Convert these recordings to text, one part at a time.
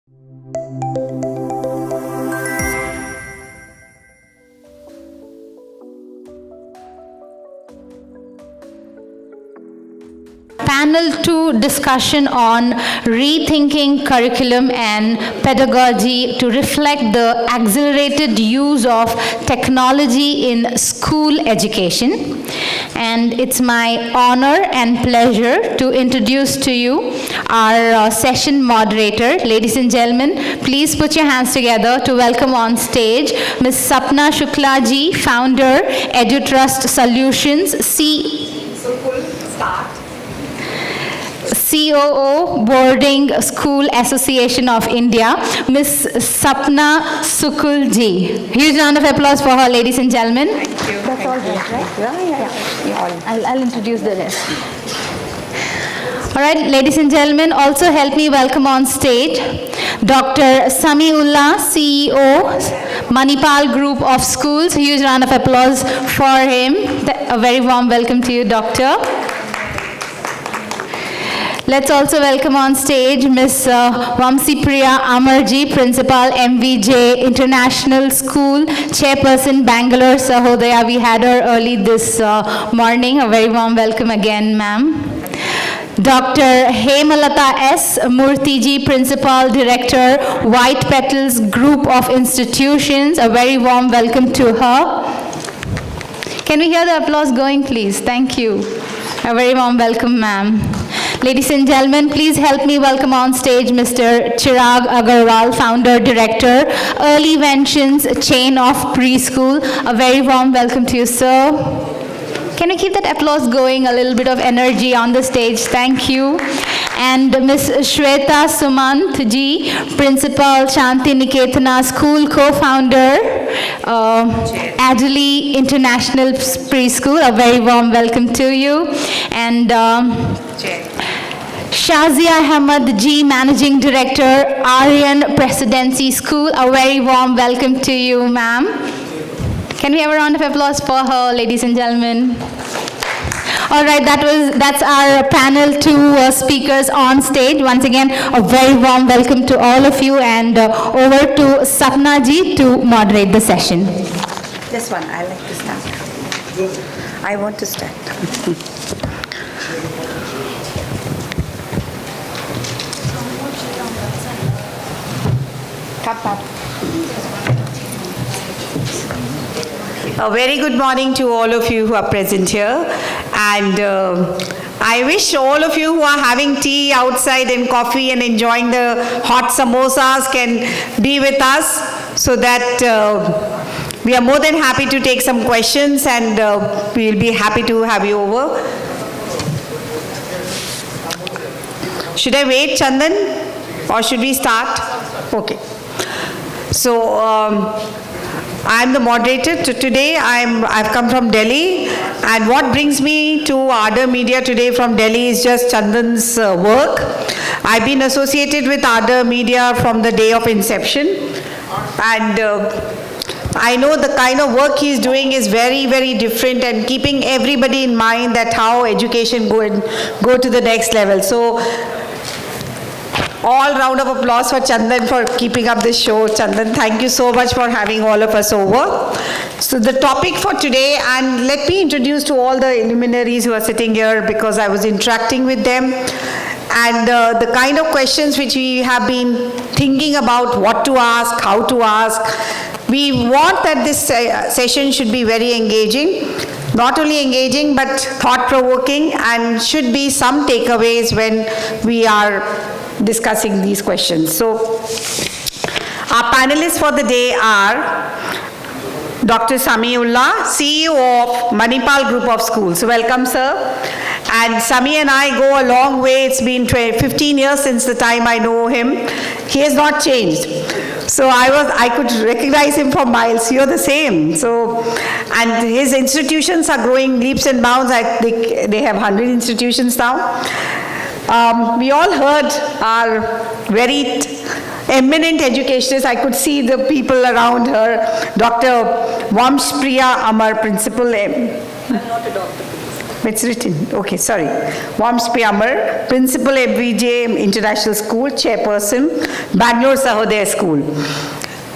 Panel 2 discussion on rethinking curriculum and pedagogy to reflect the accelerated use of technology in school education. And it's my honor and pleasure to introduce to you our session moderator. Ladies and gentlemen, please put your hands together to welcome on stage Ms. Sapna Shuklaji, founder, Edustart Solutions, Sukul, start. COO, Boarding School Association of India, Ms. Sapna Sukul ji. Huge round of applause for her, ladies and gentlemen. Thank you. That's all right, right? Yeah. I'll introduce the rest. All right, ladies and gentlemen, also help me welcome on stage Dr. Sami Ulla, CEO, Manipal Group of Schools. Huge round of applause for him. A very warm welcome to you, Doctor. Let's also welcome on stage Ms. Vamsheepriya Amar ji, Principal, MVJ International School, Chairperson, Bangalore, Sahodaya. We had her early this morning. A very warm welcome again, ma'am. Dr. Hemalatha S. Murthy ji, Principal, Director, White Petals Group of Institutions. A very warm welcome to her. Can we hear the applause going, please? Thank you. A very warm welcome, ma'am. Ladies and gentlemen, please help me welcome on stage Mr. Chirag Agarwal, Founder, Director, EarlyVentions Chain of Preschool. A very warm welcome to you, sir. Can we keep that applause going? A little bit of energy on the stage. Thank you. And Ms. Shwetha Sumanth ji, Principal, Shanthi Nikethana School, Co-Founder, Adelie International Preschool. A very warm welcome to you. And Shazia Ahmed ji, Managing Director, Aryan Presidency School. A very warm welcome to you, ma'am. Can we have a round of applause for her, ladies and gentlemen? All right, that's our panel 2 speakers on stage. Once again, a very warm welcome to all of you, and over to Sapna ji to moderate the session. This one, I like to start. I want to start. A very good morning to all of you who are present here, and I wish all of you who are having tea outside and coffee and enjoying the hot samosas can be with us, so that we are more than happy to take some questions, and we'll be happy to have you over. Should I wait, Chandan, or should we start? Okay. So I'm the moderator. Today I've come from Delhi, and what brings me to Ardor Media today from Delhi is just Chandan's work. I've been associated with Ardor Media from the day of inception, and I know the kind of work he's doing is very, very different, and keeping everybody in mind that how education go to the next level. So all round of applause for Chandan for keeping up this show. Chandan, thank you so much for having all of us over. So the topic for today, and let me introduce to all the luminaries who are sitting here, because I was interacting with them, and the kind of questions which we have been thinking about, what to ask, how to ask. We want that this session should be very engaging. Not only engaging, but thought-provoking, and should be some takeaways when we are discussing these questions. So, our panelists for the day are Dr. Sami Ulla, CEO of Manipal Group of Schools. Welcome, sir. And Sami and I go a long way. It's been 15 years since the time I know him. He has not changed. So I could recognize him from miles. You're the same. So, and his institutions are growing leaps and bounds. I think they have 100 institutions now. We all heard our very eminent educationists. I could see the people around her. Dr. Vamsheepriya, Amar, Principal. I'm not a doctor. It's written. Okay, sorry. Vamsheepriya Amar, Principal MVJ International School, Chairperson, Bangalore Sahodaya School.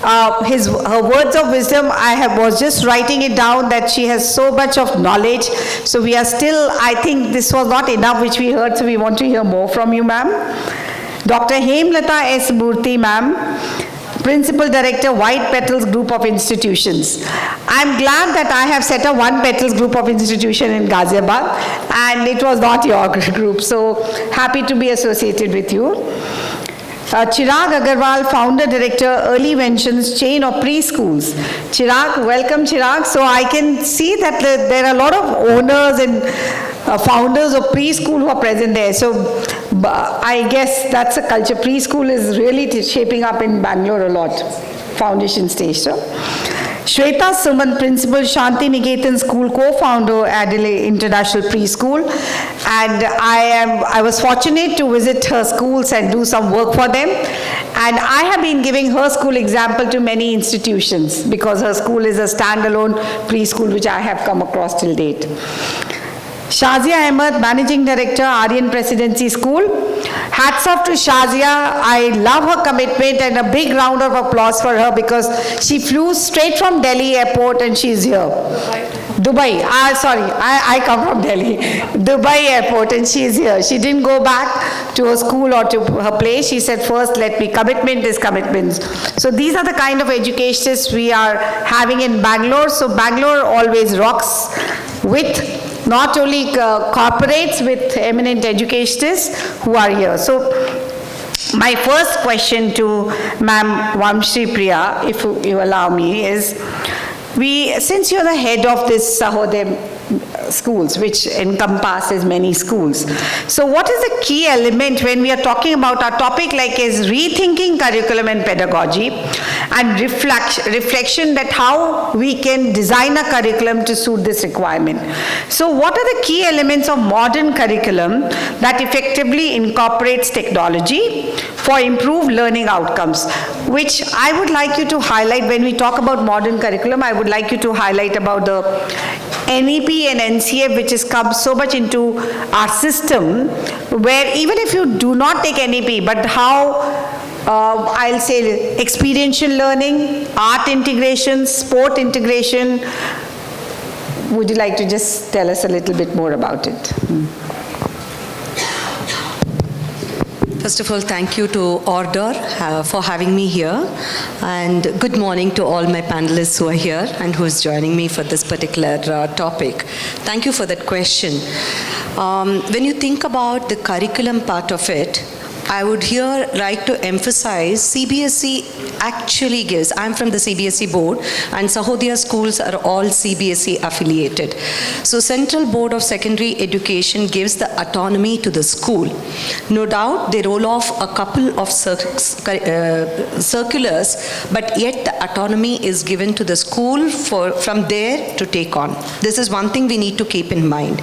Her words of wisdom, was just writing it down that she has so much of knowledge. So we are still, I think this was not enough which we heard, so we want to hear more from you, ma'am. Dr. Hemalatha S. Murthy, ma'am. Principal Director, White Petals Group of Institutions. I'm glad that I have set up one Petals Group of Institution in Ghaziabad, and it was not your group, so happy to be associated with you. Chirag Agarwal, Founder Director, EarlyVentions, chain of preschools. Chirag, welcome Chirag. So I can see that there are a lot of owners and founders of preschool who are present there. So I guess that's a culture. Preschool is really shaping up in Bangalore a lot. Foundation stage. So. Shwetha, Sumanth, Principal, Shanthi Nikethana School, co-founder, Adelie International Preschool. And I was fortunate to visit her schools and do some work for them. And I have been giving her school example to many institutions because her school is a standalone preschool which I have come across till date. Shazia Ahmed, Managing Director, Aryan Presidency School. Hats off to Shazia. I love her commitment and a big round of applause for her because she flew straight from Delhi airport and she's here. Dubai. I come from Delhi. Dubai airport and she's here. She didn't go back to her school or to her place. She said, first commitment is commitments. So these are the kind of educationists we are having in Bangalore. So Bangalore always rocks with not only corporates with eminent educationists who are here. So my first question to Ma'am Vamsheepriya, if you allow me, is since you're the head of this Sahodaya schools, which encompasses many schools. So what is the key element when we are talking about our topic like is rethinking curriculum and pedagogy and reflection that how we can design a curriculum to suit this requirement. So what are the key elements of modern curriculum that effectively incorporates technology for improved learning outcomes, which I would like you to highlight when we talk about modern curriculum. I would like you to highlight about the NEP and NCF, which has come so much into our system, where even if you do not take NEP, but how I'll say experiential learning, art integration, sport integration. Would you like to just tell us a little bit more about it? First of all, thank you to Order for having me here, and good morning to all my panelists who are here and who is joining me for this particular topic. Thank you for that question. When you think about the curriculum part of it, I would here like to emphasize CBSE actually gives, I'm from the CBSE board and Sahodaya schools are all CBSE affiliated. So Central Board of Secondary Education gives the autonomy to the school. No doubt they roll off a couple of circulars, but yet the autonomy is given to the school from there to take on. This is one thing we need to keep in mind.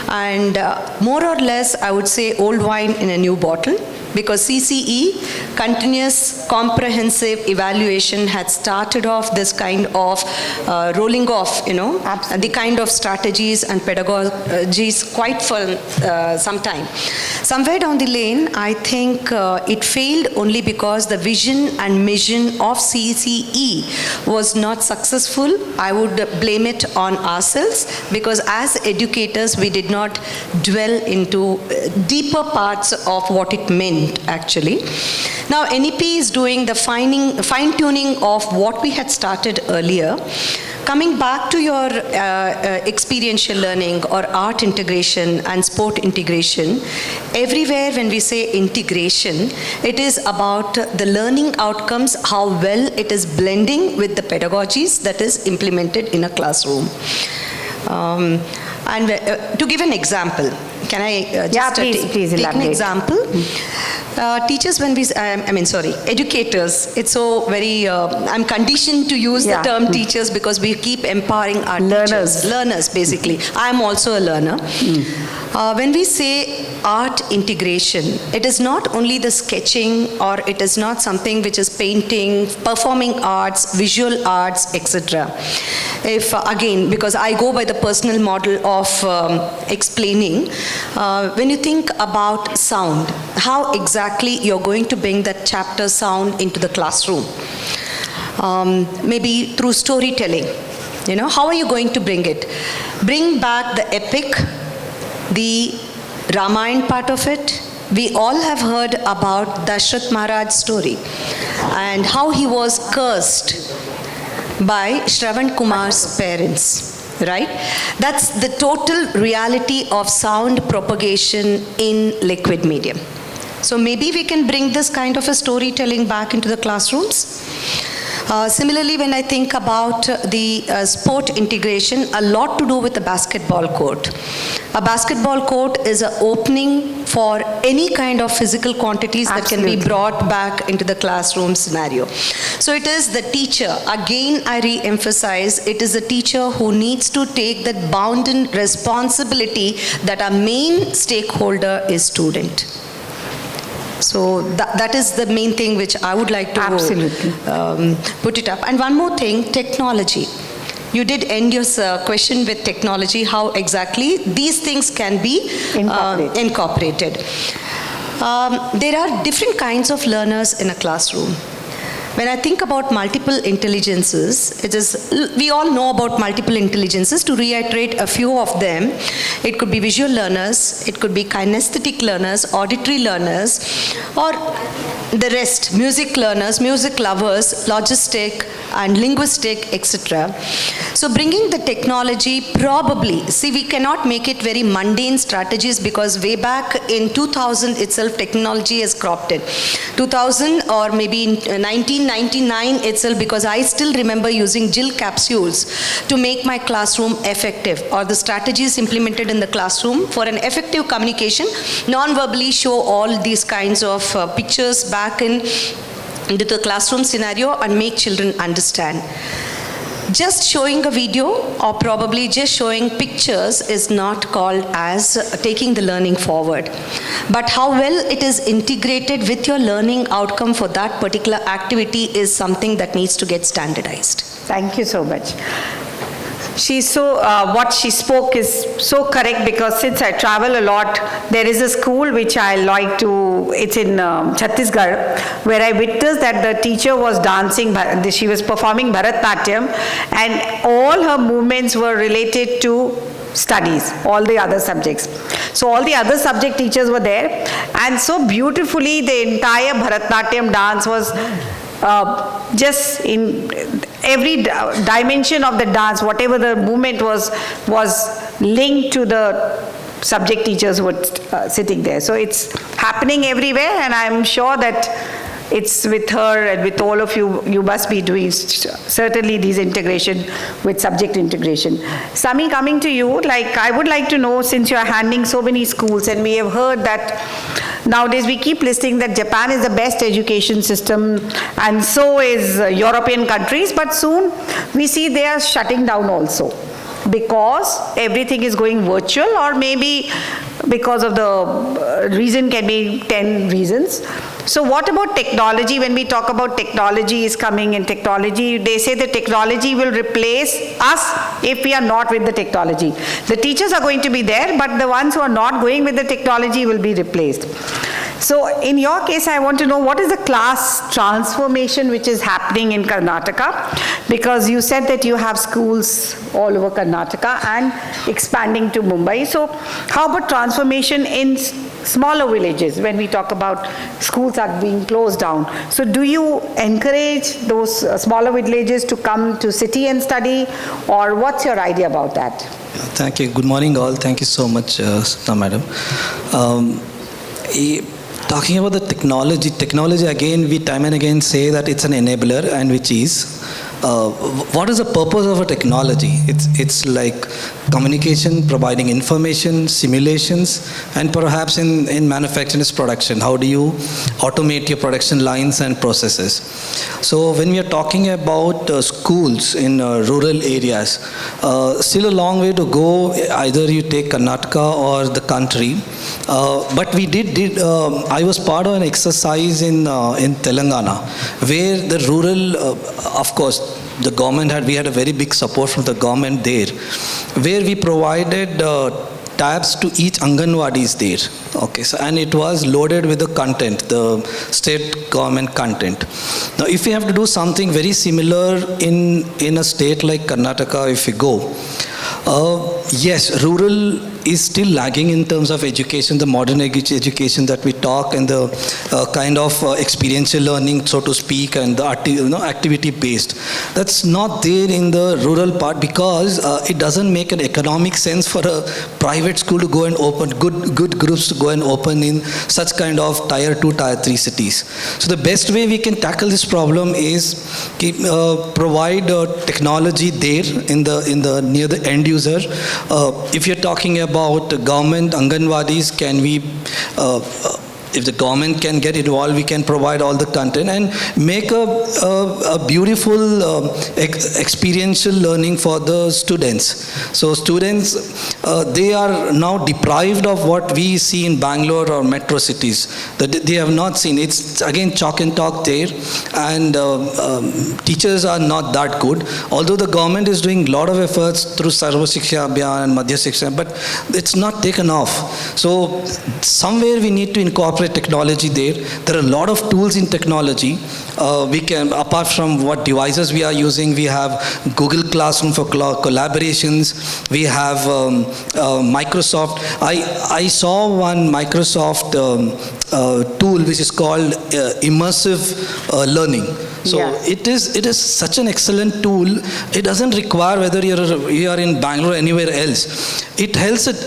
And more or less, I would say old wine in a new bottle, because CCE, Continuous Comprehensive Evaluation, had started off this kind of rolling off, the kind of strategies and pedagogies quite for some time. Somewhere down the lane, I think it failed only because the vision and mission of CCE was not successful. I would blame it on ourselves, because as educators, we did not dwell into deeper parts of what it meant actually. Now NEP is doing the fine-tuning of what we had started earlier. Coming back to your experiential learning or art integration and sport integration, everywhere when we say integration, it is about the learning outcomes, how well it is blending with the pedagogies that is implemented in a classroom. And to give an example, can I just please take an example? Teachers, educators, it's so very, I'm conditioned to use the term teachers because we keep empowering our learners basically. I'm also a learner. When we say art integration, it is not only the sketching, or it is not something which is painting, performing arts, visual arts, etc. If again, because I go by the personal model of explaining, when you think about sound, how exactly you're going to bring that chapter sound into the classroom? Maybe through storytelling. How are you going to bring it? Bring back the epic, the Ramayana part of it. We all have heard about Dashrath Maharaj's story and how he was cursed by Shravan Kumar's parents, right? That's the total reality of sound propagation in liquid medium. So maybe we can bring this kind of a storytelling back into the classrooms. Similarly, when I think about the sport integration, a lot to do with the basketball court. A basketball court is an opening for any kind of physical quantities that can be brought back into the classroom scenario. So it is the teacher, again I re-emphasize, it is the teacher who needs to take that bounden responsibility that our main stakeholder is student. So that is the main thing which I would like to put it up. And one more thing, technology. You did end your question with technology, how exactly these things can be incorporated. There are different kinds of learners in a classroom. When I think about multiple intelligences, we all know about multiple intelligences. To reiterate a few of them, it could be visual learners, it could be kinesthetic learners, auditory learners, or the rest, music learners, music lovers, logistic and linguistic, etc. So bringing the technology, probably, see, we cannot make it very mundane strategies, because way back in 2000 itself, technology has cropped it. 2000 or maybe in 1999 itself, because I still remember using Jill capsules to make my classroom effective, or the strategies implemented in the classroom for an effective communication, non-verbally show all these kinds of pictures back into the classroom scenario and make children understand. Just showing a video or probably just showing pictures is not called as taking the learning forward. But how well it is integrated with your learning outcome for that particular activity is something that needs to get standardized. Thank you so much. She's so, what she spoke is so correct, because since I travel a lot, there is a school which I like to, it's in Chhattisgarh, where I witnessed that the teacher was dancing, she was performing Bharatnatyam, and all her movements were related to studies, all the other subjects. So all the other subject teachers were there, and so beautifully the entire Bharatnatyam dance was just in every dimension of the dance, whatever the movement was linked to the subject teachers who were sitting there. So it's happening everywhere, and I'm sure that it's with her and with all of you, you must be doing certainly these integration with subject integration. Sami, coming to you, like I would like to know, since you are handling so many schools, and we have heard that nowadays we keep listing that Japan is the best education system, and so is European countries, but soon we see they are shutting down also, because everything is going virtual, or maybe because of the reason can be 10 reasons. So what about technology? When we talk about technology is coming in technology, they say the technology will replace us if we are not with the technology. The teachers are going to be there, but the ones who are not going with the technology will be replaced. So in your case, I want to know, what is the class transformation which is happening in Karnataka? Because you said that you have schools all over Karnataka and expanding to Mumbai. So how about transformation in smaller villages when we talk about schools are being closed down? So do you encourage those smaller villages to come to city and study, or what's your idea about that? Thank you. Good morning all. Thank you so much, Sapna madam. Talking about the technology again, we time and again say that it's an enabler, and which is, what is the purpose of a technology? It's like communication, providing information, simulations, and perhaps in manufacturing is production. How do you automate your production lines and processes? So when we are talking about schools in rural areas, still a long way to go. Either you take Karnataka or the country. But we did I was part of an exercise in Telangana, where the rural, of course, the government we had a very big support from the government there, where we provided tabs to each Anganwadis there. Okay, so, and it was loaded with the content, the state government content. Now, if we have to do something very similar in a state like Karnataka, if we go, yes, rural is still lagging in terms of education, the modern education that we talk, and the kind of experiential learning, so to speak, and the activity based. That's not there in the rural part, because it doesn't make an economic sense for a private school to go and open, good groups to go and open in such kind of tier 2, tier 3 cities. So the best way we can tackle this problem is provide technology there in the near the end user. If you're talking about government Anganwadis, can we if the government can get involved, we can provide all the content and make a beautiful experiential learning for the students. So students, they are now deprived of what we see in Bangalore or metro cities. That they have not seen. It's again chalk and talk there, and teachers are not that good. Although the government is doing a lot of efforts through Sarva Shiksha Abhiyan and Madhya Shiksha, but it's not taken off. So somewhere we need to incorporate technology there. There are a lot of tools in technology. We can, apart from what devices we are using, we have Google Classroom for collaborations. We have Microsoft. I saw one Microsoft tool which is called immersive learning. So Yeah. it is such an excellent tool. It doesn't require whether you are in Bangalore or anywhere else. It helps it.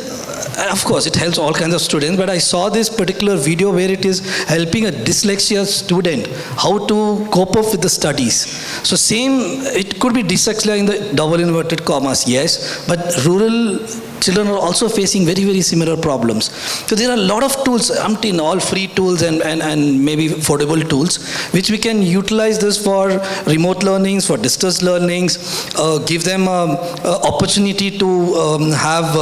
Of course, it helps all kinds of students, but I saw this particular video where it is helping a dyslexia student how to cope up with the studies. So same, it could be dyslexia in the double inverted commas, yes, but rural children are also facing very, very similar problems. So there are a lot of tools, all free tools and maybe affordable tools, which we can utilize this for remote learnings, for distance learnings, give them opportunity to have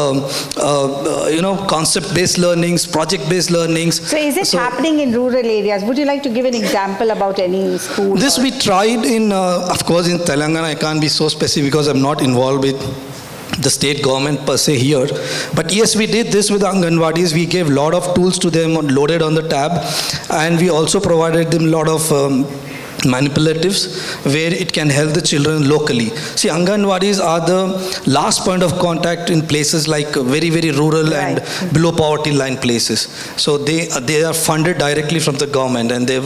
concept-based learnings, project-based learnings. So is it happening in rural areas? Would you like to give an example about any school? This we tried in, of course, in Telangana. I can't be so specific because I'm not involved with the state government per se here. But yes, we did this with Anganwadis. We gave a lot of tools to them loaded on the tab, and we also provided them a lot of manipulatives where it can help the children locally. See, Anganwadis are the last point of contact in places like very, very rural and below poverty line places. So they are funded directly from the government, and they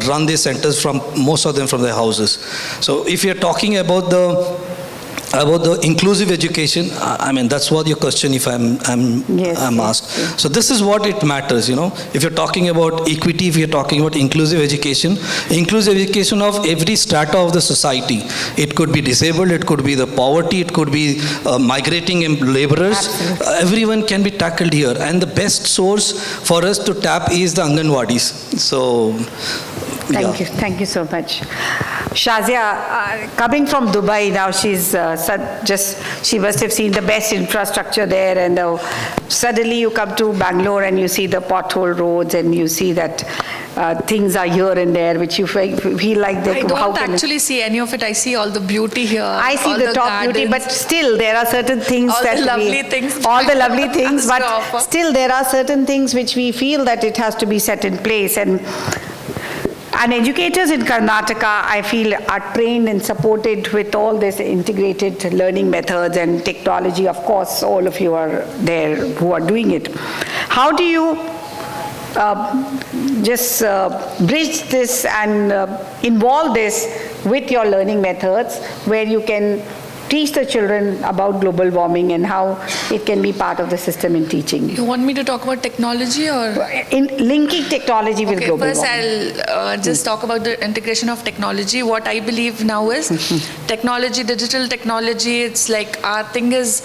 run these centers from, most of them from their houses. So if you're talking about the inclusive education, I mean, that's what your question, if I'm asked. Yes. So this is what it matters, If you're talking about equity, if you're talking about inclusive education of every strata of the society. It could be disabled, it could be the poverty, it could be migrating laborers. Absolutely. Everyone can be tackled here. And the best source for us to tap is the Anganwadis. So, Thank you so much. Shazia, coming from Dubai now, she must have seen the best infrastructure there, and suddenly you come to Bangalore and you see the pothole roads, and you see that things are here and there, which you feel like they... I don't actually see any of it. I see all the beauty here. I see all the top gardens. beauty, but still there are certain things All the lovely things all the lovely things, has to but offer. still there are certain things which we feel that it has to be set in place. And educators in Karnataka, I feel, are trained and supported with all this integrated learning methods and technology. Of course, all of you are there who are doing it. How do you bridge this and involve this with your learning methods, where you can teach the children about global warming and how it can be part of the system in teaching. You want me to talk about technology or? In linking technology with Okay, global first warming. I'll just talk about the integration of technology. What I believe now is technology, digital technology, it's like our thing is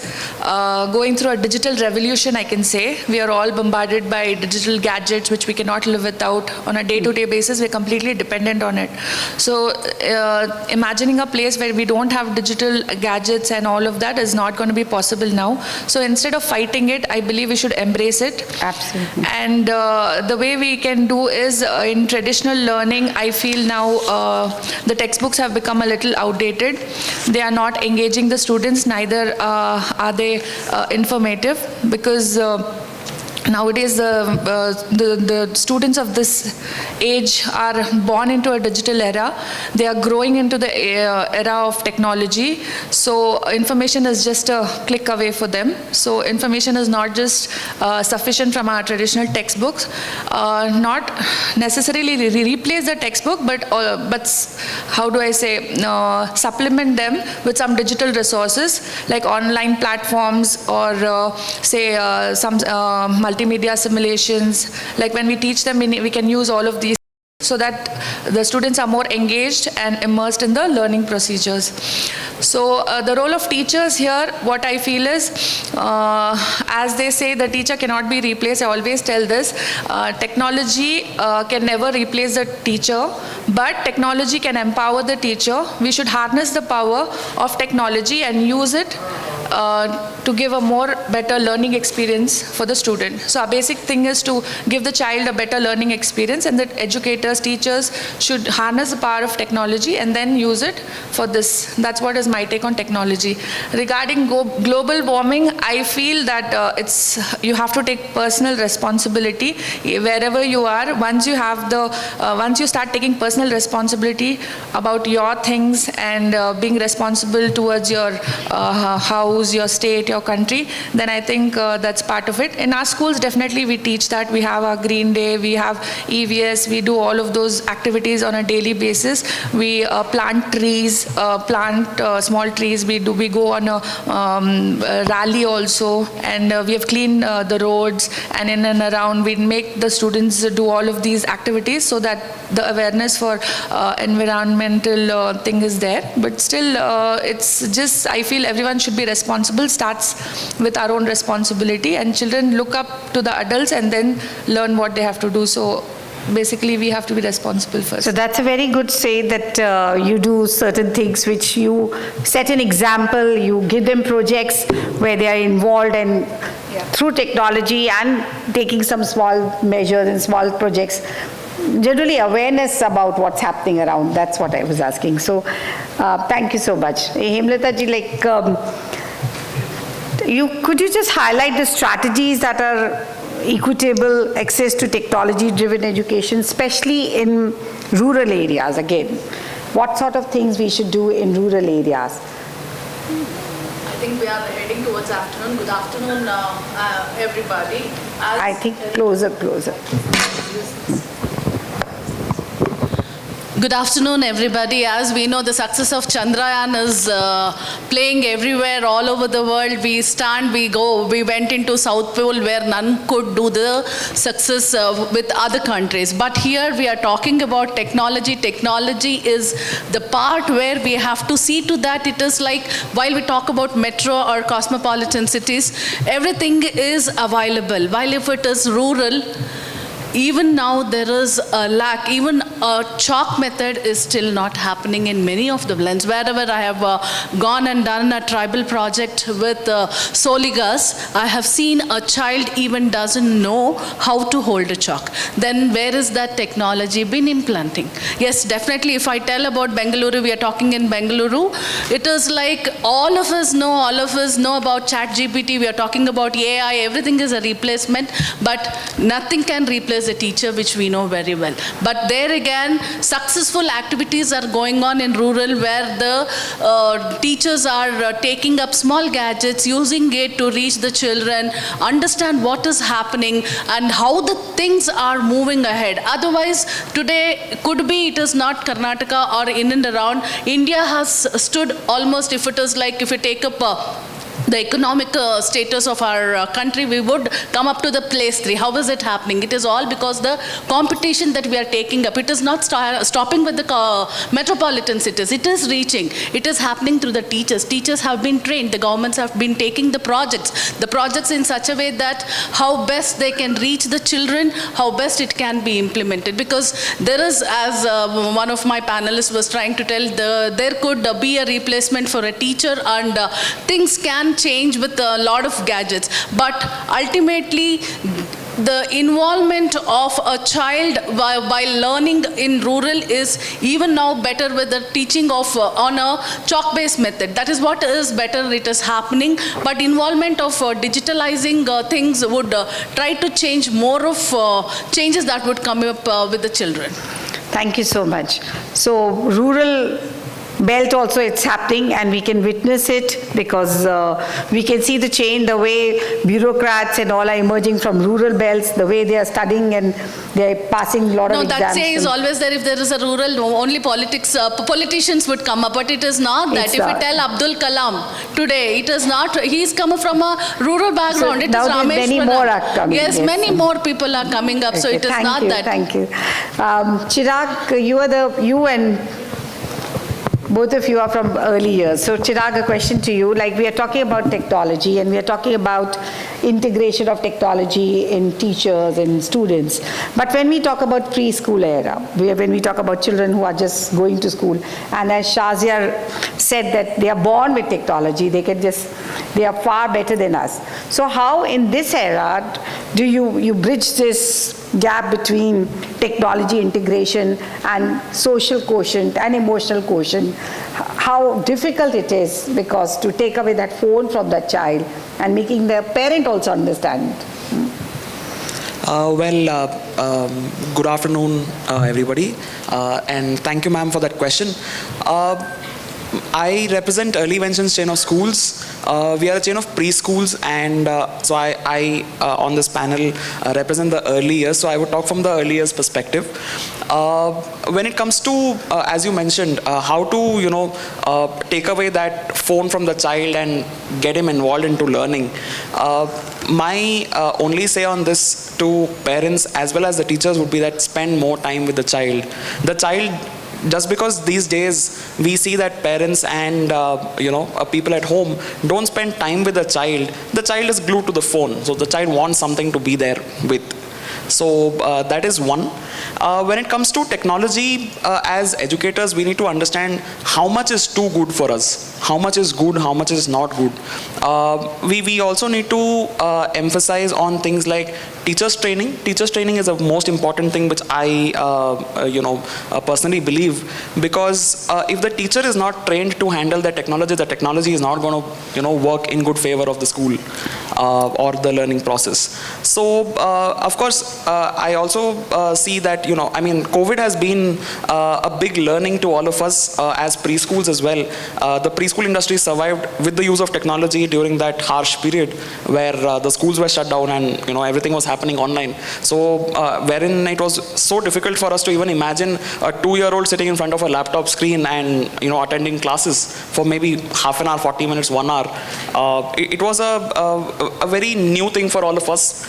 going through a digital revolution, I can say. We are all bombarded by digital gadgets, which we cannot live without on a day-to-day basis. We're completely dependent on it. So imagining a place where we don't have digital gadgets and all of that is not going to be possible now. So instead of fighting it, I believe we should embrace it. Absolutely. And the way we can do is in traditional learning, I feel now the textbooks have become a little outdated. They are not engaging the students, neither are they informative, because nowadays, the students of this age are born into a digital era. They are growing into the era of technology. So information is just a click away for them. So information is not just sufficient from our traditional textbooks. Not necessarily replace the textbook, but how do I say, supplement them with some digital resources like online platforms or say some multimedia simulations. Like when we teach them, we can use all of these so that the students are more engaged and immersed in the learning procedures. So the role of teachers here, what I feel is, as they say, the teacher cannot be replaced. I always tell this, technology can never replace the teacher, but technology can empower the teacher. We should harness the power of technology and use it to give a more better learning experience for the student. So our basic thing is to give the child a better learning experience, and that educators, teachers should harness the power of technology and then use it for this. That's what is my take on technology. Regarding global warming, I feel that you have to take personal responsibility wherever you are. Once you start taking personal responsibility about your things and being responsible towards your house, your state, your country, then I think that's part of it. In our schools, definitely we teach that. We have our Green Day, we have EVS, we do all of those activities on a daily basis. We plant trees, small trees. We go on a rally also, and we have cleaned the roads, and in and around we make the students do all of these activities so that the awareness for environmental thing is there. But still, it's just, I feel everyone should be responsible, starts with our own responsibility, and children look up to the adults and then learn what they have to do. So basically we have to be responsible first. So that's a very good say that you do certain things which you set an example, you give them projects where they are involved, and through technology and taking some small measures and small projects, generally awareness about what's happening around. That's what I was asking. So thank you so much. Hemalatha ji, could you just highlight the strategies that are equitable access to technology-driven education, especially in rural areas? Again, what sort of things we should do in rural areas? I think we are heading towards afternoon. Good afternoon, everybody. I think closer. Good afternoon, everybody. As we know, the success of Chandrayaan is playing everywhere, all over the world. We stand, we go. We went into South Pole where none could do the success with other countries. But here we are talking about technology. Technology is the part where we have to see to that. It is like while we talk about metro or cosmopolitan cities, everything is available. While if it is rural, even now there is a lack. Even a chalk method is still not happening in many of the blends. Wherever I have gone and done a tribal project with Soligas, I have seen a child even doesn't know how to hold a chalk. Then where is that technology been implanting? Yes, definitely. If I tell about Bangalore, we are talking in Bangalore, it is like all of us know about ChatGPT. We are talking about AI. Everything is a replacement, but nothing can replace is a teacher, which we know very well. But there again, successful activities are going on in rural where the teachers are taking up small gadgets, using it to reach the children, understand what is happening and how the things are moving ahead. Otherwise, today could be it is not Karnataka or in and around. India has stood almost, if it is like, if you take up the economic status of our country, we would come up to the place 3. How is it happening? It is all because the competition that we are taking up. It is not stopping with the metropolitan cities. It is reaching. It is happening through the teachers. Teachers have been trained. The governments have been taking the projects in such a way that how best they can reach the children, how best it can be implemented. Because there is, as one of my panelists was trying to tell, there could be a replacement for a teacher, and things can change with a lot of gadgets. But ultimately, the involvement of a child while learning in rural is even now better with the teaching of on a chalk-based method. That is what is better. It is happening. But involvement of digitalizing things would try to change more of changes that would come up with the children. Thank you so much. So rural belt also, it's happening, and we can witness it because we can see the change, the way bureaucrats and all are emerging from rural belts, the way they are studying and they are passing a lot of exams. No, that say is always there. If there is a rural, only politicians would come up, but it is not that. If you tell Abdul Kalam today, it is not, he's come from a rural background. So it now is Ramesh many Pradhan. more are coming. Yes, many more people are coming up, so it is not that. Thank you. Chirag, you and both of you are from early years. So Chirag, a question to you. Like, we are talking about technology and we are talking about integration of technology in teachers and students. But when we talk about preschool era, when we talk about children who are just going to school, and as Shazia said that they are born with technology, they are far better than us. So how in this era do you bridge this gap between technology integration and social quotient and emotional quotient? How difficult it is, because to take away that phone from that child and making the parent also understand. Good afternoon, everybody, and thank you, ma'am, for that question. I represent EarlyVentions chain of schools. We are a chain of preschools, and so I on this panel represent the early years. So I would talk from the early years perspective. When it comes to, as you mentioned, how to take away that phone from the child and get him involved into learning. My only say on this to parents as well as the teachers would be that spend more time with the child. Just because these days we see that parents and people at home don't spend time with the child is glued to the phone. So the child wants something to be there with. So that is one. When it comes to technology, as educators, we need to understand how much is too good for us, how much is good, how much is not good. We also need to emphasize on things like teachers training. Teachers training is the most important thing, which I personally believe, because if the teacher is not trained to handle the technology is not going to work in good favor of the school or the learning process. So of course I also see that COVID has been a big learning to all of us as preschools as well. The preschool industry survived with the use of technology during that harsh period where the schools were shut down and everything was happening online. So wherein it was so difficult for us to even imagine a 2-year-old sitting in front of a laptop screen and attending classes for maybe half an hour, 40 minutes, 1 hour. It was a very new thing for all of us.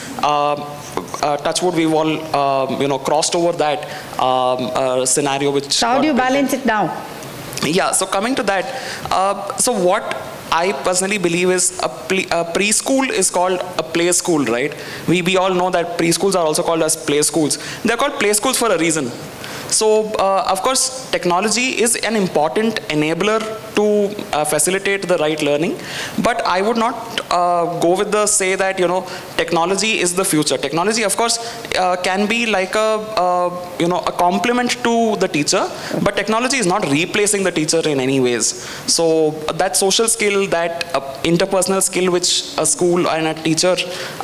Touchwood, we've all crossed over that scenario. Which how do you balance it now? Yeah, so coming to that, so what I personally believe is a preschool is called a play school, right? We all know that preschools are also called as play schools. They're called play schools for a reason. So, of course, technology is an important enabler to to facilitate the right learning. But I would not go with the say that, technology is the future. Technology, of course, can be like a complement to the teacher, but technology is not replacing the teacher in any ways. So that social skill, that interpersonal skill which a school and a teacher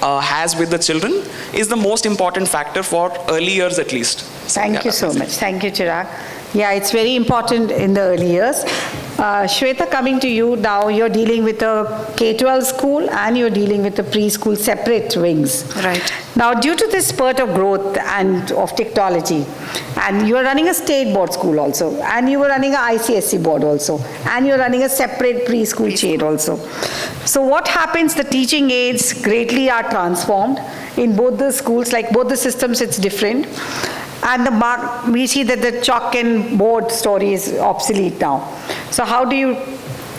has with the children is the most important factor for early years at least. Thank you so much. Thank you, Chirag. Yeah, it's very important in the early years. Shwetha, coming to you now, you're dealing with a K-12 school and you're dealing with a preschool, separate wings. Right. Now, due to this spurt of growth and of technology, and you're running a state board school also, and you were running a ICSE board also, and you're running a separate preschool chain also. So what happens, the teaching aids greatly are transformed in both the schools, like both the systems, it's different. And we see that the chalk and board story is obsolete now. So how do you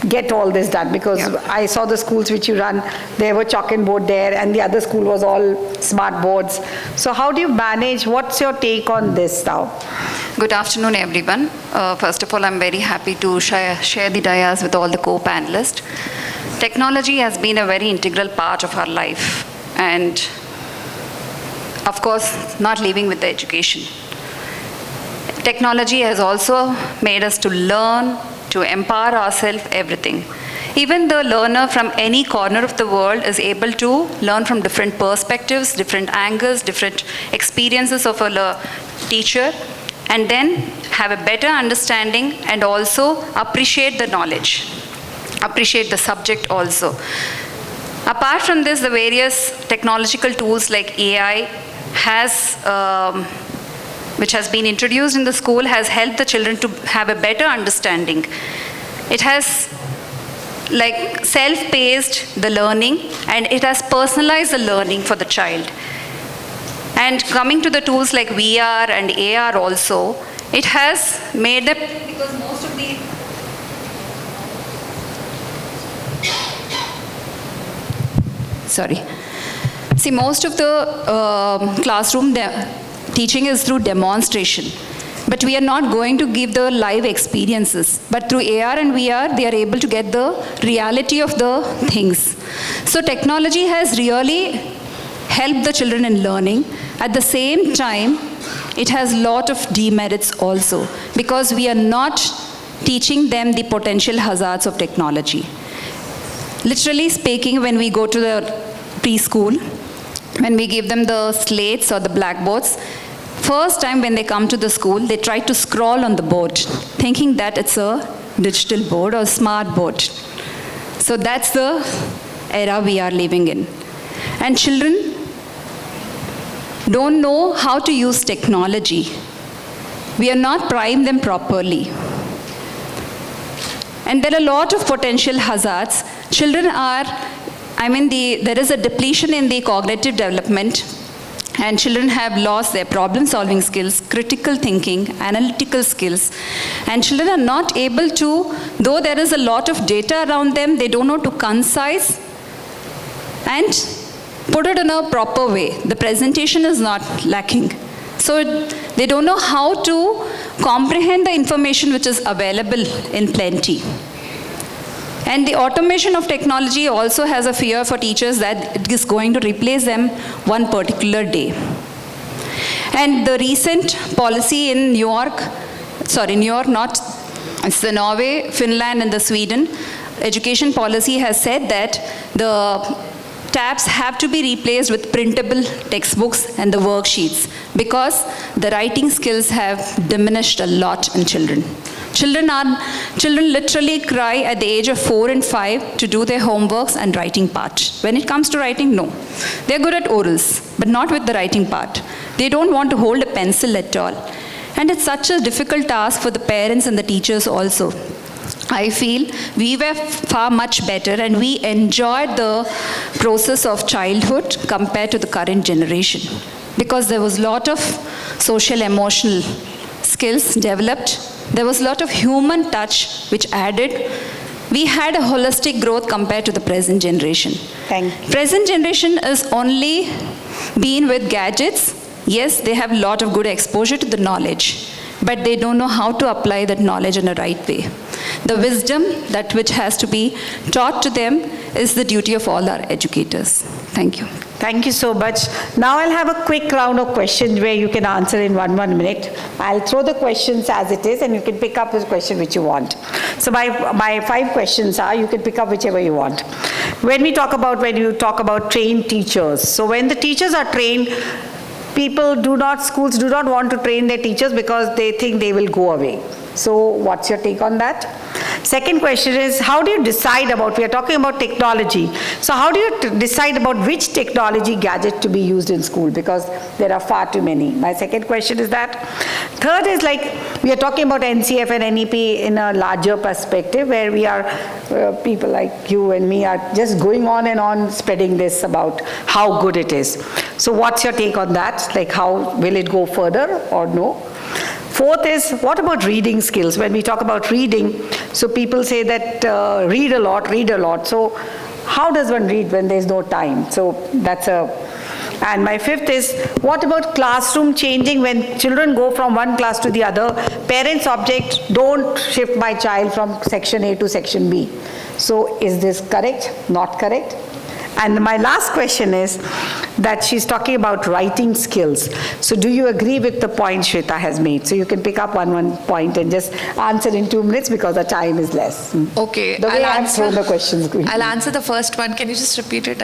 get all this done? Because I saw the schools which you run, there were chalk and board there, and the other school was all smart boards. So how do you manage? What's your take on this now? Good afternoon, everyone. First of all, I'm very happy to share the dais with all the co-panelists. Technology has been a very integral part of our life, and of course, not leaving with the education. Technology has also made us to learn, to empower ourselves, everything. Even the learner from any corner of the world is able to learn from different perspectives, different angles, different experiences of a teacher, and then have a better understanding and also appreciate the knowledge, appreciate the subject also. Apart from this, the various technological tools like AI which has been introduced in the school, has helped the children to have a better understanding. It has like self-paced the learning, and it has personalized the learning for the child. And coming to the tools like VR and AR also, it has made them, because most of the most of the classroom teaching is through demonstration. But we are not going to give the live experiences. But through AR and VR, they are able to get the reality of the things. So technology has really helped the children in learning. At the same time, it has a lot of demerits also, because we are not teaching them the potential hazards of technology. Literally speaking, when we go to the preschool, when we give them the slates or the blackboards, first time when they come to the school, they try to scroll on the board, thinking that it's a digital board or smart board. So that's the era we are living in. And children don't know how to use technology. We are not priming them properly. And there are a lot of potential hazards. Children are, there is a depletion in the cognitive development, and children have lost their problem-solving skills, critical thinking, analytical skills. And children are not able to, though there is a lot of data around them, they don't know to concise and put it in a proper way. The presentation is not lacking. So they don't know how to comprehend the information which is available in plenty. And the automation of technology also has a fear for teachers that it is going to replace them one particular day. And the recent policy in it's the Norway, Finland, and the Sweden, education policy has said that the tabs have to be replaced with printable textbooks and the worksheets, because the writing skills have diminished a lot in children. Children literally cry at the age of 4 and 5 to do their homeworks and writing part. When it comes to writing, no. They're good at orals, but not with the writing part. They don't want to hold a pencil at all. And it's such a difficult task for the parents and the teachers also. I feel we were far much better, and we enjoyed the process of childhood compared to the current generation, because there was a lot of social emotional skills developed. There was a lot of human touch which added. We had a holistic growth compared to the present generation. Thank you. Present generation is only been with gadgets. Yes, they have a lot of good exposure to the knowledge. but they don't know how to apply that knowledge in a right way. The wisdom that which has to be taught to them is the duty of all our educators. Thank you. Thank you so much. Now I'll have a quick round of questions where you can answer in one minute. I'll throw the questions as it is and you can pick up the question which you want. So my 5 questions are, you can pick up whichever you want. When you talk about trained teachers, so when the teachers are trained, schools do not want to train their teachers because they think they will go away. So what's your take on that? Second question is, how do you decide we are talking about technology, so how do you decide about which technology gadget to be used in school? Because there are far too many. My second question is that. Third is we are talking about NCF and NEP in a larger perspective where we are, people like you and me are just going on and on spreading this about how good it is. So what's your take on that? How will it go further or no? Fourth is, what about reading skills? When we talk about reading, so people say that read a lot. So how does one read when there's no time? So and my fifth is, what about classroom changing when children go from one class to the other? Parents object, don't shift my child from section A to section B. So is this correct? Not correct? And my last question is that she's talking about writing skills. So do you agree with the point Shwetha has made? So you can pick up one point and just answer in 2 minutes because the time is less. Okay. The way I've thrown the questions. I'll answer the first one. Can you just repeat it?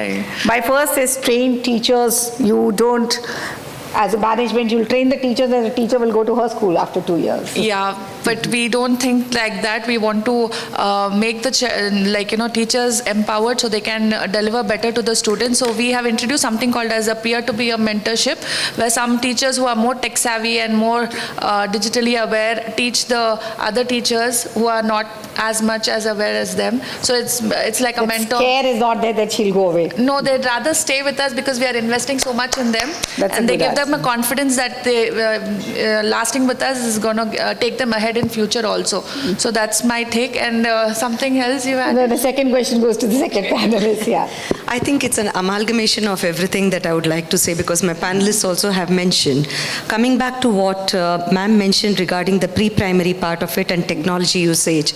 My first is trained teachers. You don't, as a management, you'll train the teachers and the teacher will go to her school after 2 years. Yeah, but we don't think like that. We want to make the teachers empowered so they can deliver better to the students. So we have introduced something called as a peer-to-peer mentorship, where some teachers who are more tech savvy and more digitally aware teach the other teachers who are not as much as aware as them. So it's like a mentor. Scare is not there that she'll go away. No, they'd rather stay with us because we are investing so much in them. And they give them a confidence that they lasting with us is going to take them ahead in future also. So that's my take. And something else you had? No, the second question goes to the second panelist. Yeah. I think it's an amalgamation of everything that I would like to say because my panelists also have mentioned. Coming back to what ma'am mentioned regarding the pre-primary part of it and technology usage.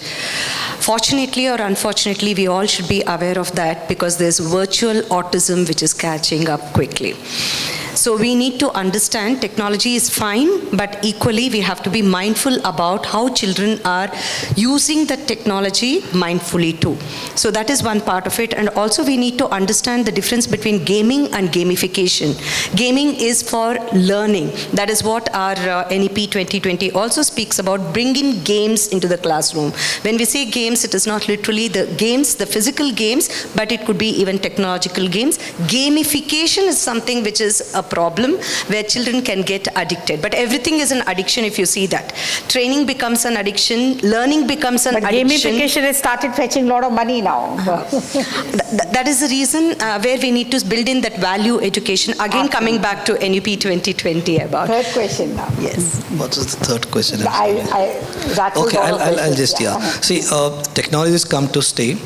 Fortunately or unfortunately, we all should be aware of that because there's virtual autism which is catching up quickly. So we need to understand technology is fine, but equally we have to be mindful about how children are using the technology mindfully too. So that is one part of it. And also we need to understand the difference between gaming and gamification. Gaming is for learning. That is what our NEP 2020 also speaks about, bringing games into the classroom. When we say games, it is not literally the games, the physical games, but it could be even technological games. Gamification is something which is a problem where children can get addicted. But everything is an addiction if you see that. Training becomes an addiction, learning becomes an addiction. Gamification has started fetching a lot of money now. That is the reason where we need to build in that value education. Again, coming back to NUP 2020 about. Third question now. Yes. What was the third question? Okay, I'll just, See, technologies come to stay.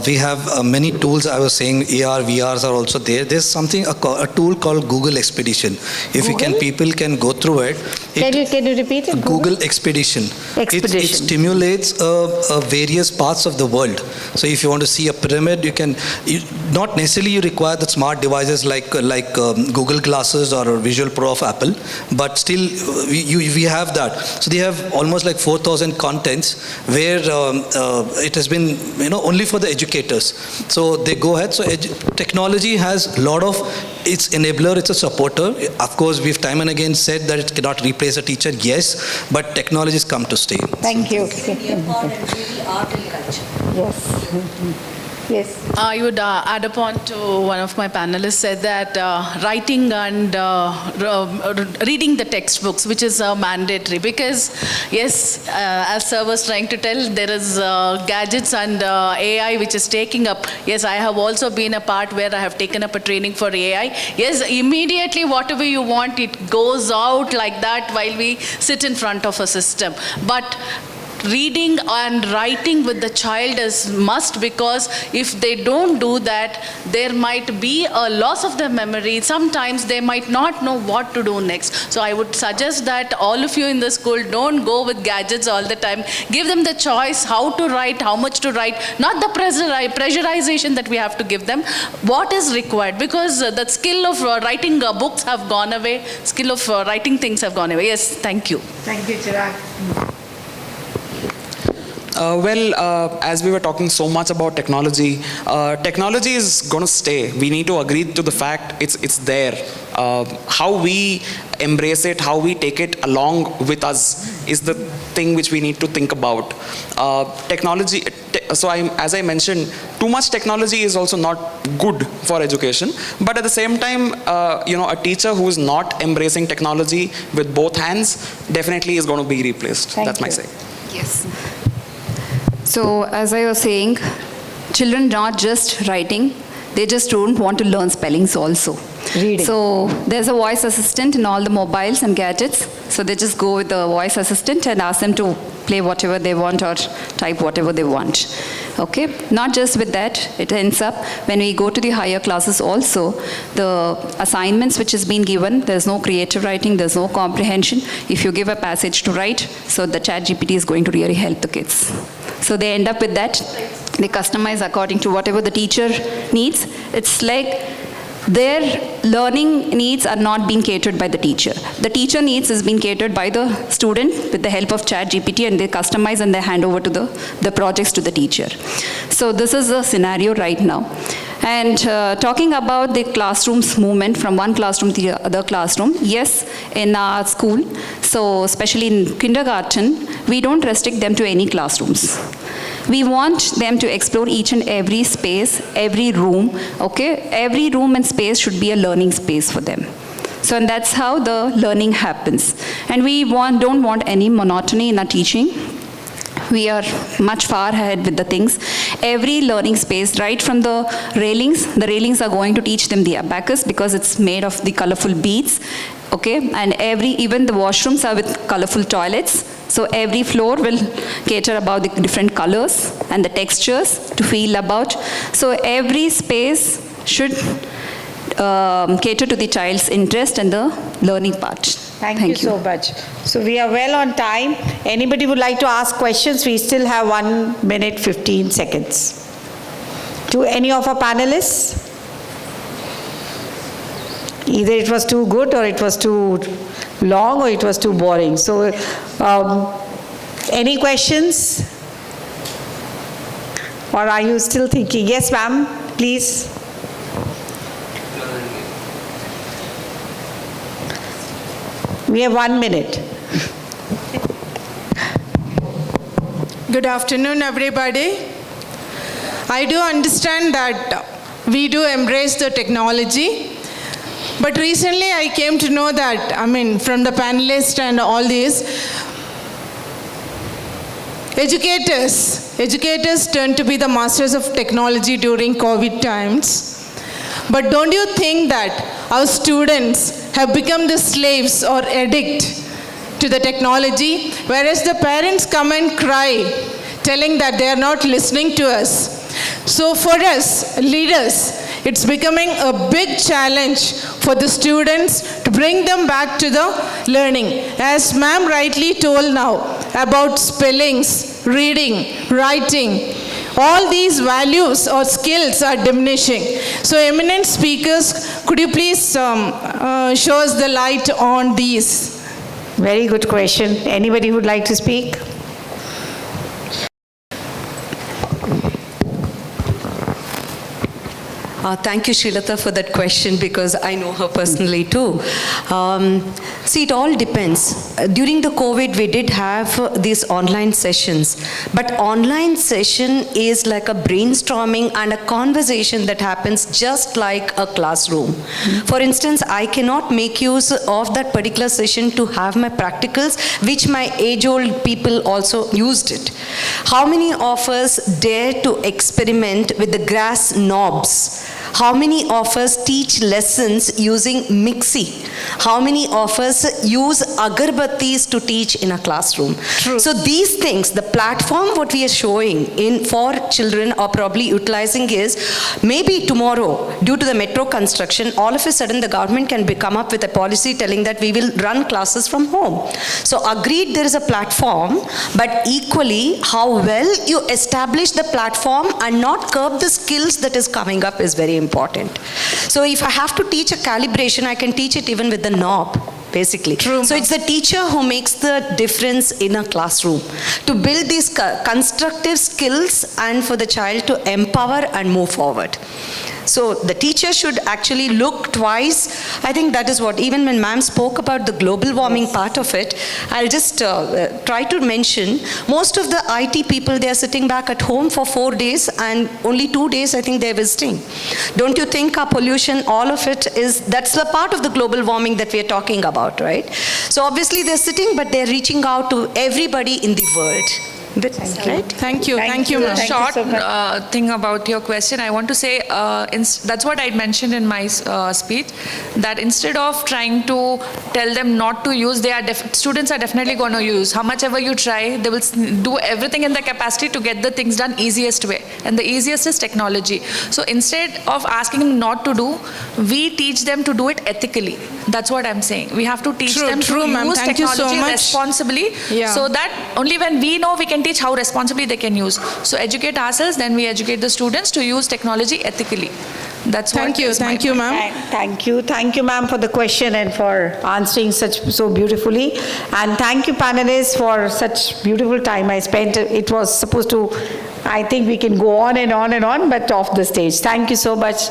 We have many tools. I was saying AR, VRs are also there. There's something, a tool called Google Expedition. If people can go through it. Can you repeat it? Google Expedition. It stimulates various parts of the world. So if you want to see a pyramid, not necessarily you require the smart devices like Google Glasses or Visual Pro of Apple, but still we have that. So they have almost like 4,000 contents where it has been only for the educators. So they go ahead. So technology has a lot of its enabler, it's a supporter. Of course, we've time and again said that it cannot replace a teacher, yes, but technologies come to stay. Thank you. Art and culture. Yes. Yes. I would add upon to one of my panelists said that writing and reading the textbooks, which is mandatory, because yes, as Sir was trying to tell, there is gadgets and AI which is taking up. Yes, I have also been a part where I have taken up a training for AI. Yes, immediately whatever you want, it goes out like that while we sit in front of a system. But reading and writing with the child is must, because if they don't do that, there might be a loss of their memory. Sometimes they might not know what to do next. So I would suggest that all of you in the school don't go with gadgets all the time. Give them the choice how to write, how much to write, not the pressurization that we have to give them. What is required? Because the skill of writing books have gone away, skill of writing things have gone away. Yes, thank you. Thank you, Chirag. As we were talking so much about technology, technology is going to stay. We need to agree to the fact it's there. How we embrace it, how we take it along with us is the thing which we need to think about. Technology, as I mentioned, too much technology is also not good for education. But at the same time, a teacher who is not embracing technology with both hands definitely is going to be replaced. That's my say. Yes. So, as I was saying, children not just writing, they just don't want to learn spellings also. Reading. So, there's a voice assistant in all the mobiles and gadgets. So, they just go with the voice assistant and ask them to play whatever they want or type whatever they want. Okay? Not just with that, it ends up when we go to the higher classes also, the assignments which is being given, there's no creative writing, there's no comprehension. If you give a passage to write, so the ChatGPT is going to really help the kids. So they end up with that. They customize according to whatever the teacher needs. It's like their learning needs are not being catered by the teacher. The teacher needs is being catered by the student with the help of ChatGPT, and they customize and they hand over to the projects to the teacher. So this is the scenario right now. And talking about the classrooms movement from one classroom to the other classroom, yes, in our school, so especially in kindergarten, we don't restrict them to any classrooms. We want them to explore each and every space, every room, okay? Every room and space should be a learning space for them. So, and that's how the learning happens. And we don't want any monotony in our teaching. We are much far ahead with the things. Every learning space, right from the railings are going to teach them the abacus because it's made of the colorful beads, okay? And even the washrooms are with colorful toilets. So every floor will cater about the different colors and the textures to feel about. So every space should cater to the child's interest and the learning part. Thank you so much. So we are well on time. Anybody would like to ask questions? We still have 1 minute, 15 seconds. To any of our panelists? Either it was too good or it was too long or it was too boring. So any questions? Or are you still thinking? Yes, ma'am, please. We have 1 minute. Good afternoon, everybody. I do understand that we do embrace the technology, but recently I came to know that, from the panelists and all these, educators turned to be the masters of technology during COVID times. But don't you think that our students have become the slaves or addict to the technology, whereas the parents come and cry, telling that they are not listening to us? So for us, leaders, it's becoming a big challenge for the students to bring them back to the learning. As ma'am rightly told now about spellings, reading, writing, all these values or skills are diminishing. So eminent speakers, could you please show us the light on these? Very good question. Anybody would like to speak? Thank you, Shwetha, for that question, because I know her personally too. See, it all depends. During the COVID, we did have these online sessions, but online session is like a brainstorming and a conversation that happens just like a classroom. For instance, I cannot make use of that particular session to have my practicals, which my age-old people also used it. How many of us dare to experiment with the grass knobs? How many of us teach lessons using Mixi? How many of us use agarbattis to teach in a classroom? True. So these things, the platform what we are showing in for children or probably utilizing is maybe tomorrow, due to the metro construction, all of a sudden the government can come up with a policy telling that we will run classes from home. So agreed, there is a platform, but equally how well you establish the platform and not curb the skills that is coming up is very important. So if I have to teach a calibration, I can teach it even with the knob, basically. True. So it's the teacher who makes the difference in a classroom to build these constructive skills and for the child to empower and move forward. So the teacher should actually look twice. I think that is what, even when ma'am spoke about the global warming part of it, I'll just try to mention, most of the IT people, they are sitting back at home for 4 days and only 2 days I think they're visiting. Don't you think our pollution, all of it is, that's the part of the global warming that we are talking about, right? So obviously they're sitting, but they're reaching out to everybody in the world. Right? Thank you, ma'am. Short thing about your question, I want to say, that's what I mentioned in my speech, that instead of trying to tell them not to use, students are definitely going to use. How much ever you try, they will do everything in their capacity to get the things done easiest way. And the easiest is technology. So instead of asking them not to do, we teach them to do it ethically. That's what I'm saying. We have to teach them to use technology responsibly, so that only when we know, we can teach how responsibly they can use. So educate ourselves, then we educate the students to use technology ethically. That's what. Thank you, ma'am. Thank you, ma'am, for the question and for answering so beautifully. And thank you, panelists, for such beautiful time I spent. It was supposed to, I think we can go on and on and on, but off the stage. Thank you so much,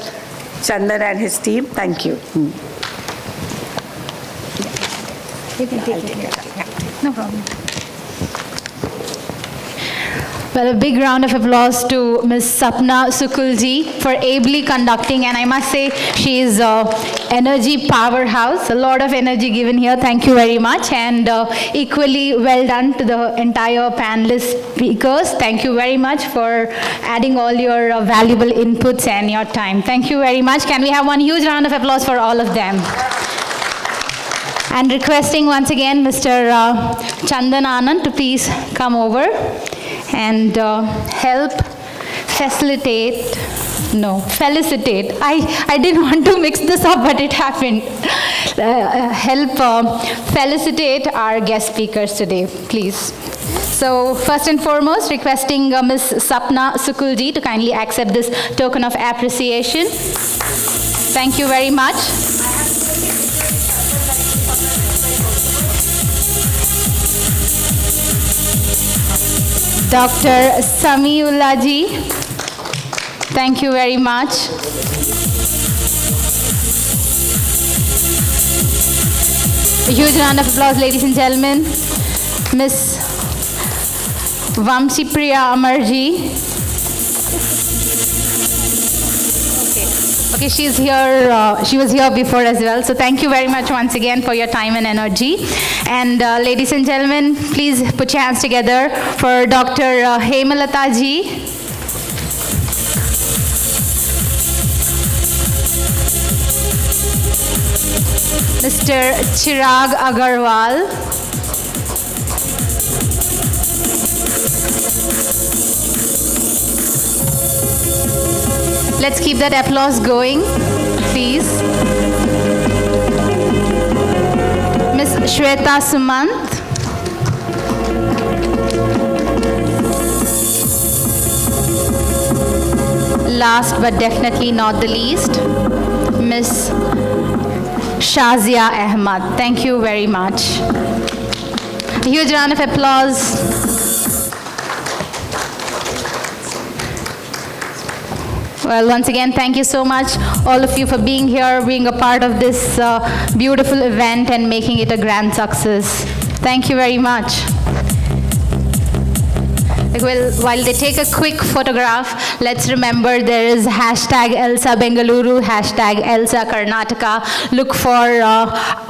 Chandan and his team. Thank you. You can take it. No problem. Well, a big round of applause to Ms. Sapna Sukul ji for ably conducting, and I must say she is energy powerhouse. A lot of energy given here. Thank you very much, and equally well done to the entire panelist speakers. Thank you very much for adding all your valuable inputs and your time. Thank you very much. Can we have one huge round of applause for all of them? And requesting once again Mr. Chandan Anand to please come over and help felicitate. I didn't want to mix this up, but it happened. Help felicitate our guest speakers today, please. So first and foremost, requesting Ms. Sapna Sukul ji to kindly accept this token of appreciation. Thank you very much. Dr. Sami Ulla ji, thank you very much. A huge round of applause, ladies and gentlemen. Miss Vamsheepriya Amar ji. Okay, she's here. She was here before as well. So thank you very much once again for your time and energy. And ladies and gentlemen, please put your hands together for Dr. Hemalatha ji. Mr. Chirag Agarwal. Let's keep that applause going, please. Miss Shwetha Sumanth. Last but definitely not the least, Miss Shazia Ahmed. Thank you very much. A huge round of applause. Well, once again, thank you so much, all of you, for being here, being a part of this beautiful event and making it a grand success. Thank you very much. Well, while they take a quick photograph, let's remember there is hashtag Elsa Bengaluru, hashtag Elsa Karnataka. Look for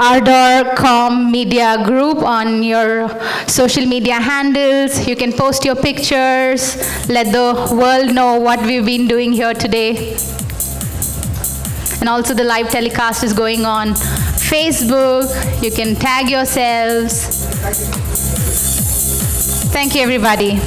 Ardor.com Media Group on your social media handles. You can post your pictures. Let the world know what we've been doing here today. And also the live telecast is going on Facebook. You can tag yourselves. Thank you, everybody.